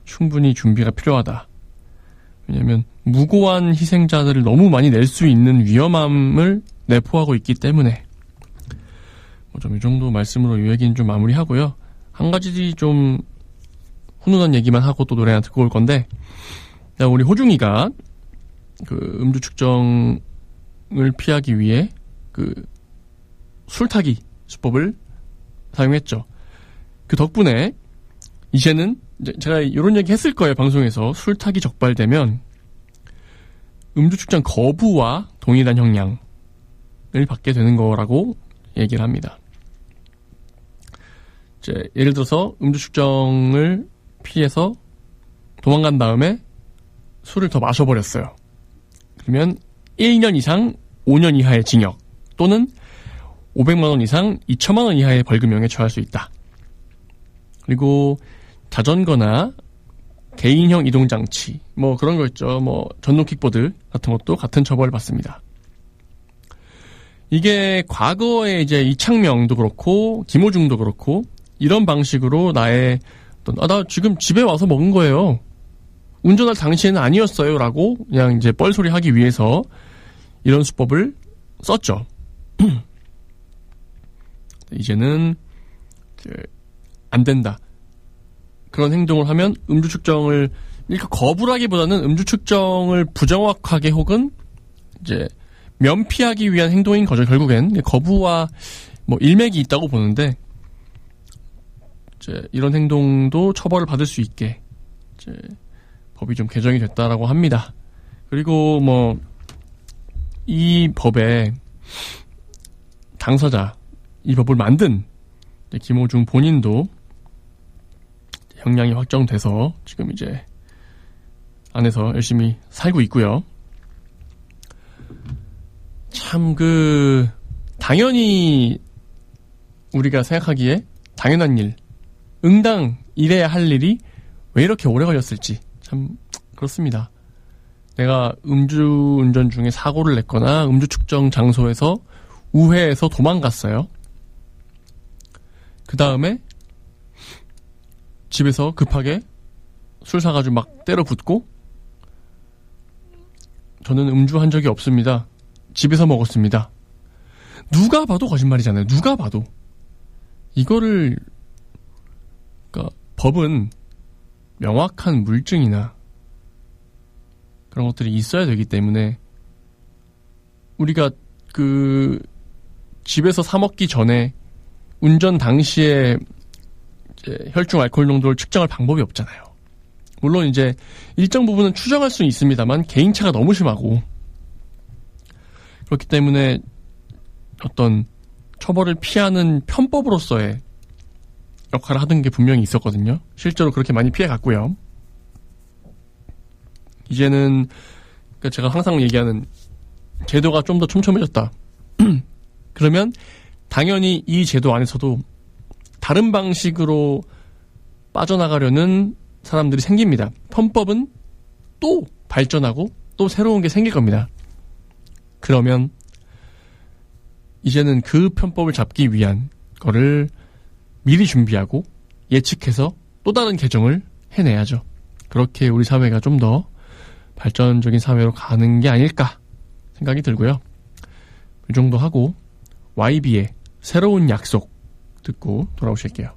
충분히 준비가 필요하다. 왜냐하면 무고한 희생자들을 너무 많이 낼 수 있는 위험함을 내포하고 있기 때문에 좀 이 정도 말씀으로 이 얘기는 좀 마무리하고요. 한 가지 좀 훈훈한 얘기만 하고 또 노래 하나 듣고 올 건데, 우리 호중이가 그 음주 측정을 피하기 위해 그 술타기 수법을 사용했죠. 그 덕분에 이제는 제가 이런 얘기 했을 거예요, 방송에서. 술타기 적발되면 음주 측정 거부와 동일한 형량을 받게 되는 거라고 얘기를 합니다. 예를 들어서 음주 측정을 피해서 도망간 다음에 술을 더 마셔버렸어요. 그러면 1년 이상 5년 이하의 징역 또는 500만 원 이상 2천만 원 이하의 벌금형에 처할 수 있다. 그리고 자전거나 개인형 이동장치 뭐 그런 거 있죠. 뭐 전동 킥보드 같은 것도 같은 처벌을 받습니다. 이게 과거에 이제 이창명도 그렇고 김호중도 그렇고 이런 방식으로 나의 어떤 나 지금 집에 와서 먹은 거예요. 운전할 당시에는 아니었어요. 라고 그냥 이제 뻘소리 하기 위해서 이런 수법을 썼죠. 이제는 안 된다. 그런 행동을 하면 음주 측정을 이렇게 거부라기보다는 음주 측정을 부정확하게 혹은 이제 면피하기 위한 행동인 거죠. 결국엔 거부와 뭐 일맥이 있다고 보는데 이제 이런 행동도 처벌을 받을 수 있게 이제 법이 좀 개정이 됐다라고 합니다. 그리고 뭐 이 법의 당사자, 이 법을 만든 김호중 본인도 형량이 확정돼서 지금 이제 안에서 열심히 살고 있고요. 참 당연히 우리가 생각하기에 당연한 일, 응당 이래야 할 일이 왜 이렇게 오래 걸렸을지 참 그렇습니다. 내가 음주운전 중에 사고를 냈거나 음주 측정 장소에서 우회해서 도망갔어요. 그 다음에 집에서 급하게 술 사가지고 막 때려 붓고, 저는 음주한 적이 없습니다. 집에서 먹었습니다. 누가 봐도 거짓말이잖아요. 누가 봐도. 이거를 그러니까 법은 명확한 물증이나 그런 것들이 있어야 되기 때문에 우리가 집에서 사 먹기 전에 운전 당시에 이제 혈중 알코올 농도를 측정할 방법이 없잖아요. 물론 이제 일정 부분은 추정할 수는 있습니다만 개인차가 너무 심하고, 그렇기 때문에 어떤 처벌을 피하는 편법으로서의 역할을 하던 게 분명히 있었거든요. 실제로 그렇게 많이 피해갔고요. 이제는 그러니까 제가 항상 얘기하는 제도가 좀 더 촘촘해졌다. 그러면 당연히 이 제도 안에서도 다른 방식으로 빠져나가려는 사람들이 생깁니다. 편법은 또 발전하고 또 새로운 게 생길 겁니다. 그러면 이제는 그 편법을 잡기 위한 거를 미리 준비하고 예측해서 또 다른 개정을 해내야죠. 그렇게 우리 사회가 좀 더 발전적인 사회로 가는 게 아닐까 생각이 들고요. 이 정도 하고 YB의 새로운 약속 듣고 돌아오실게요.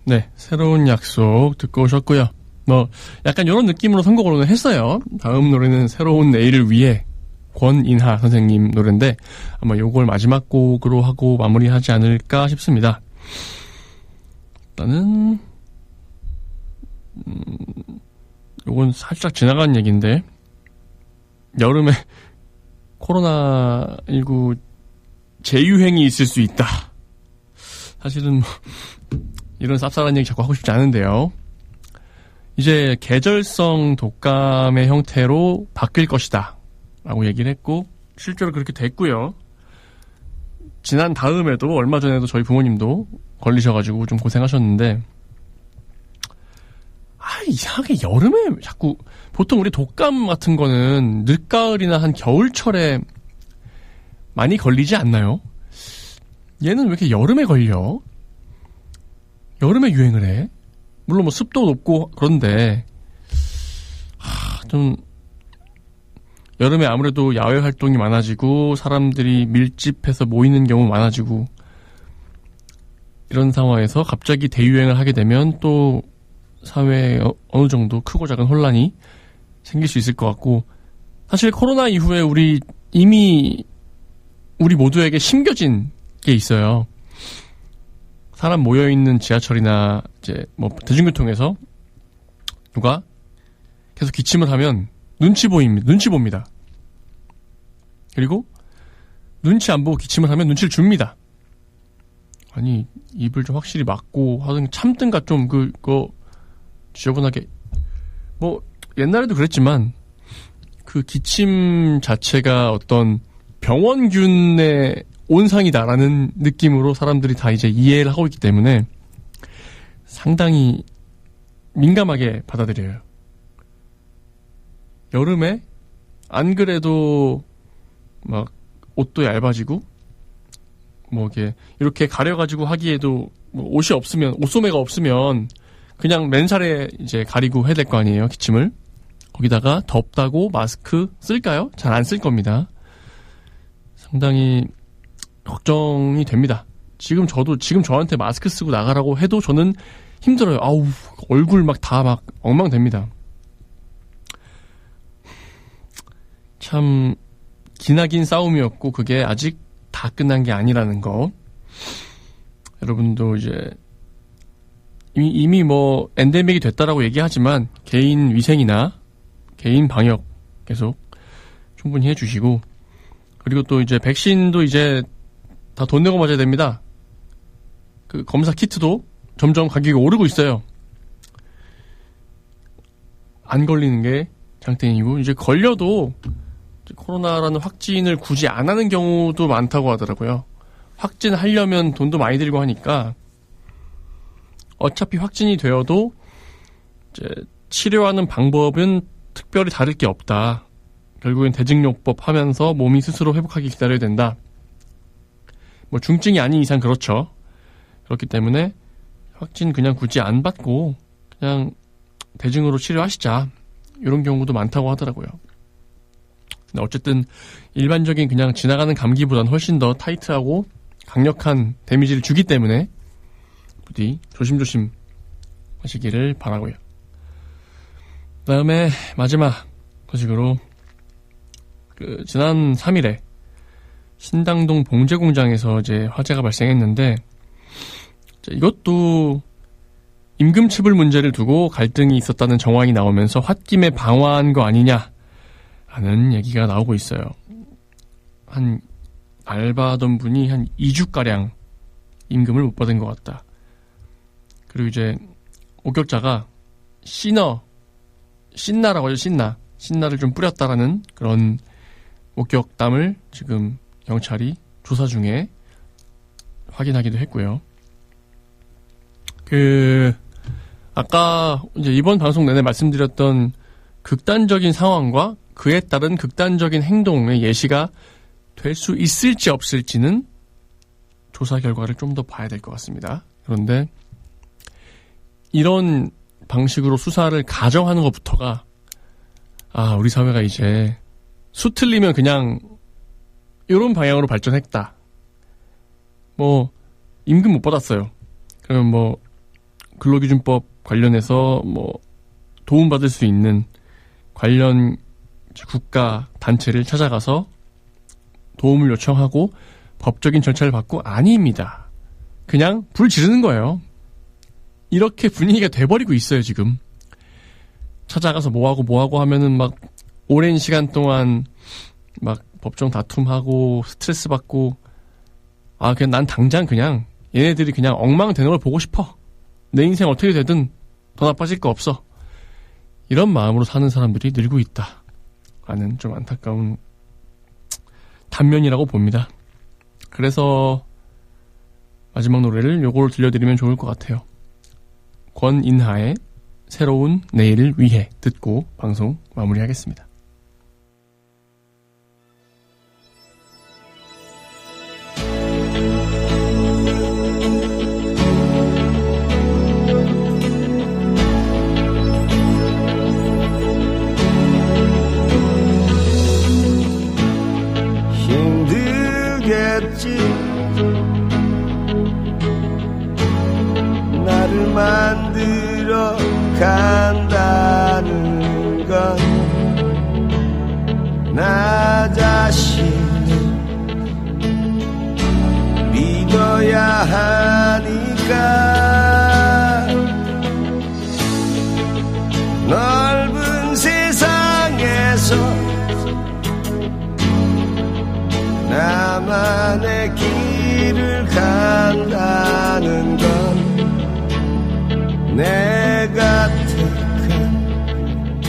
네, 새로운 약속 듣고 오셨고요. 뭐 약간 이런 느낌으로 선곡을 했어요. 다음 노래는 새로운 내일을 위해 권인하 선생님 노래인데 아마 요걸 마지막 곡으로 하고 마무리하지 않을까 싶습니다. 일단은 요건 살짝 지나간 얘기인데 여름에 코로나19 재유행이 있을 수 있다. 사실은 뭐 이런 쌉쌀한 얘기 자꾸 하고 싶지 않은데요. 이제 계절성 독감의 형태로 바뀔 것이다 라고 얘기를 했고 실제로 그렇게 됐고요. 지난 다음에도 얼마 전에도 저희 부모님도 걸리셔가지고 좀 고생하셨는데 이상하게 여름에 자꾸 보통 우리 독감 같은 거는 늦가을이나 한 겨울철에 많이 걸리지 않나요? 얘는 왜 이렇게 여름에 걸려? 여름에 유행을 해? 물론 뭐 습도 높고 그런데 좀 여름에 아무래도 야외 활동이 많아지고 사람들이 밀집해서 모이는 경우 많아지고 이런 상황에서 갑자기 대유행을 하게 되면 또 사회에 어느 정도 크고 작은 혼란이 생길 수 있을 것 같고 사실 코로나 이후에 이미 우리 모두에게 심겨진 게 있어요. 사람 모여있는 지하철이나 이제 뭐 대중교통에서 누가 계속 기침을 하면 눈치 봅니다. 그리고 눈치 안 보고 기침을 하면 눈치를 줍니다. 아니 입을 좀 확실히 막고 하든 참든가 좀 그거 지저분하게 뭐 옛날에도 그랬지만 그 기침 자체가 어떤 병원균의 온상이다라는 느낌으로 사람들이 다 이제 이해를 하고 있기 때문에 상당히 민감하게 받아들여요. 여름에 안 그래도 막 옷도 얇아지고 뭐 이렇게 가려가지고 하기에도 뭐 옷이 없으면 옷소매가 없으면 그냥 맨살에 이제 가리고 해야 될 거 아니에요, 기침을. 거기다가 덥다고 마스크 쓸까요? 잘 안 쓸 겁니다. 상당히 걱정이 됩니다. 지금 저한테 마스크 쓰고 나가라고 해도 저는 힘들어요. 아우, 얼굴 막 다 막 엉망됩니다. 참 기나긴 싸움이었고 그게 아직 다 끝난 게 아니라는 거. 여러분도 이제 이미 뭐 엔데믹이 됐다라고 얘기하지만 개인 위생이나 개인 방역 계속 충분히 해주시고 그리고 또 이제 백신도 이제 다 돈 내고 맞아야 됩니다. 그 검사 키트도 점점 가격이 오르고 있어요. 안 걸리는 게 장땡이고 이제 걸려도 코로나라는 확진을 굳이 안 하는 경우도 많다고 하더라고요. 확진하려면 돈도 많이 들고 하니까 어차피 확진이 되어도 이제 치료하는 방법은 특별히 다를 게 없다. 결국엔 대증요법 하면서 몸이 스스로 회복하기 기다려야 된다. 뭐 중증이 아닌 이상 그렇죠. 그렇기 때문에 확진 그냥 굳이 안 받고 그냥 대증으로 치료하시자. 이런 경우도 많다고 하더라고요. 근데 어쨌든 일반적인 그냥 지나가는 감기보다는 훨씬 더 타이트하고 강력한 데미지를 주기 때문에 부디 조심조심 하시기를 바라고요. 그다음에 마지막 소식으로 지난 3일에 신당동 봉제공장에서 이제 화재가 발생했는데 이것도 임금체불 문제를 두고 갈등이 있었다는 정황이 나오면서 홧김에 방화한 거 아니냐라는 얘기가 나오고 있어요. 한 알바하던 분이 한 2주가량 임금을 못 받은 것 같다. 그리고 이제 목격자가 신나라고 하죠. 신나를 좀 뿌렸다라는 그런 목격담을 지금 경찰이 조사 중에 확인하기도 했고요. 아까 이제 이번 방송 내내 말씀드렸던 극단적인 상황과 그에 따른 극단적인 행동의 예시가 될 수 있을지 없을지는 조사 결과를 좀 더 봐야 될 것 같습니다. 그런데 이런 방식으로 수사를 가정하는 것부터가 우리 사회가 이제 수틀리면 그냥 이런 방향으로 발전했다. 뭐 임금 못 받았어요. 그러면 뭐 근로기준법 관련해서 뭐 도움받을 수 있는 관련 국가 단체를 찾아가서 도움을 요청하고 법적인 절차를 받고 아닙니다. 그냥 불 지르는 거예요. 이렇게 분위기가 돼버리고 있어요, 지금. 찾아가서 뭐하고 하면은 막 오랜 시간 동안 막 법정 다툼하고 스트레스 받고 그냥 난 당장 그냥 얘네들이 그냥 엉망되는 걸 보고 싶어. 내 인생 어떻게 되든 더 나빠질 거 없어. 이런 마음으로 사는 사람들이 늘고 있다. 라는 좀 안타까운 단면이라고 봅니다. 그래서 마지막 노래를 요걸 들려드리면 좋을 것 같아요. 권인하의 새로운 내일을 위해 듣고 방송 마무리하겠습니다. 힘들겠지 나를 만들어 간다는 건 나 자신을 믿어야 하니까 넓은 세상에서 나만의 길을 간다는 건 내가 택한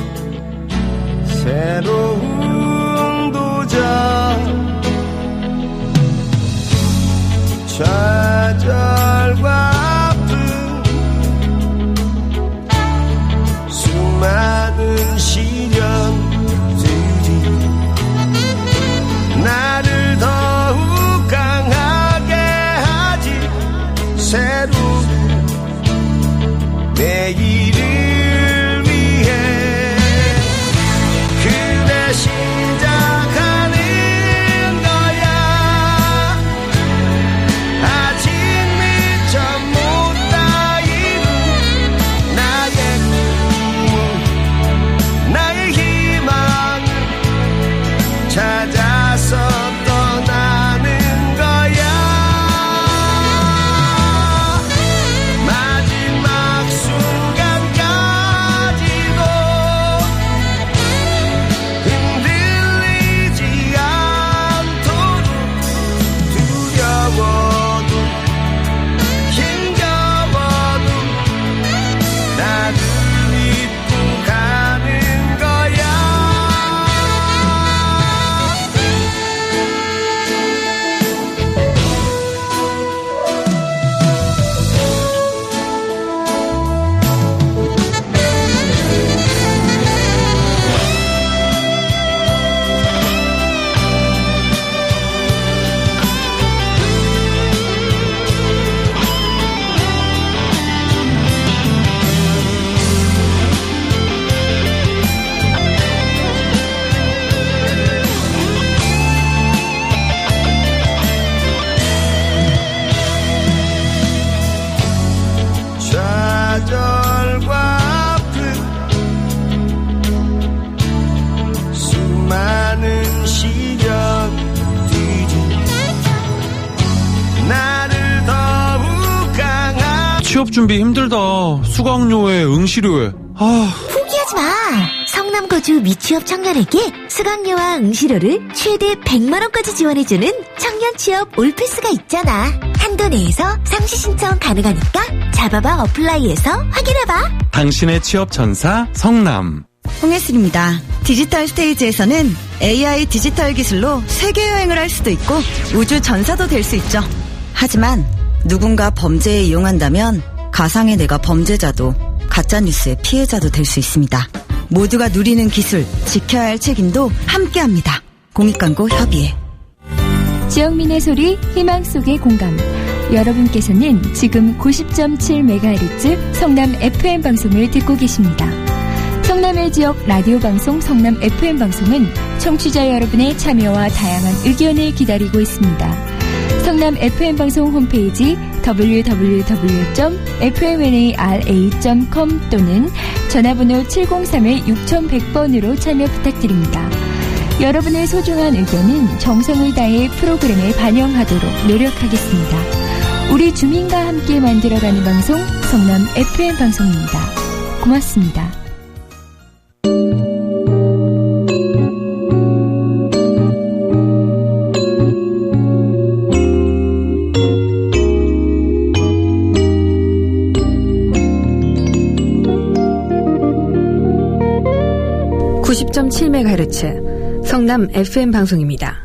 새로운 도전 좌절과 아픔 수많은 시련들이 나를 더욱 강하게 하지 새로운 내일을 위해 그대 시작하는 거야 아직 미처 못다 이룬 나의 꿈 나의 희망을 찾아서 떠나는 거야 마지막 순간까지도 흔들리지 않도록 두려워도 힘겨워도 나를 믿고 가는 거야 좌절과 아픔 수많은 시련들이 나를 더욱 강한 취업 준비 힘들다. 수강료에 응시료에. 포기하지 마. 성남 거주 미취업 청년에게 수강료와 응시료를 최대 100만 원까지 지원해주는 청년 취업 올패스가 있잖아. 한도 내에서 상시 신청 가능하니까 잡아봐 어플라이에서 확인해봐. 당신의 취업 전사 성남. 홍혜슬입니다. 디지털 스테이지에서는 AI 디지털 기술로 세계 여행을 할 수도 있고 우주 전사도 될 수 있죠. 하지만 누군가 범죄에 이용한다면 가상의 내가 범죄자도 가짜뉴스의 피해자도 될 수 있습니다. 모두가 누리는 기술, 지켜야 할 책임도 함께합니다. 공익광고협의회. 지영민의 소리, 희망 속의 공감. 여러분께서는 지금 90.7MHz 성남 FM 방송을 듣고 계십니다. 성남의 지역 라디오 방송 성남 FM 방송은 청취자 여러분의 참여와 다양한 의견을 기다리고 있습니다. 성남 FM 방송 홈페이지 www.fmnara.com 또는 전화번호 703-6100번으로 참여 부탁드립니다. 여러분의 소중한 의견은 정성을 다해 프로그램에 반영하도록 노력하겠습니다. 우리 주민과 함께 만들어가는 방송 성남 FM 방송입니다. 고맙습니다. (90.7MHz) 성남 FM 방송입니다.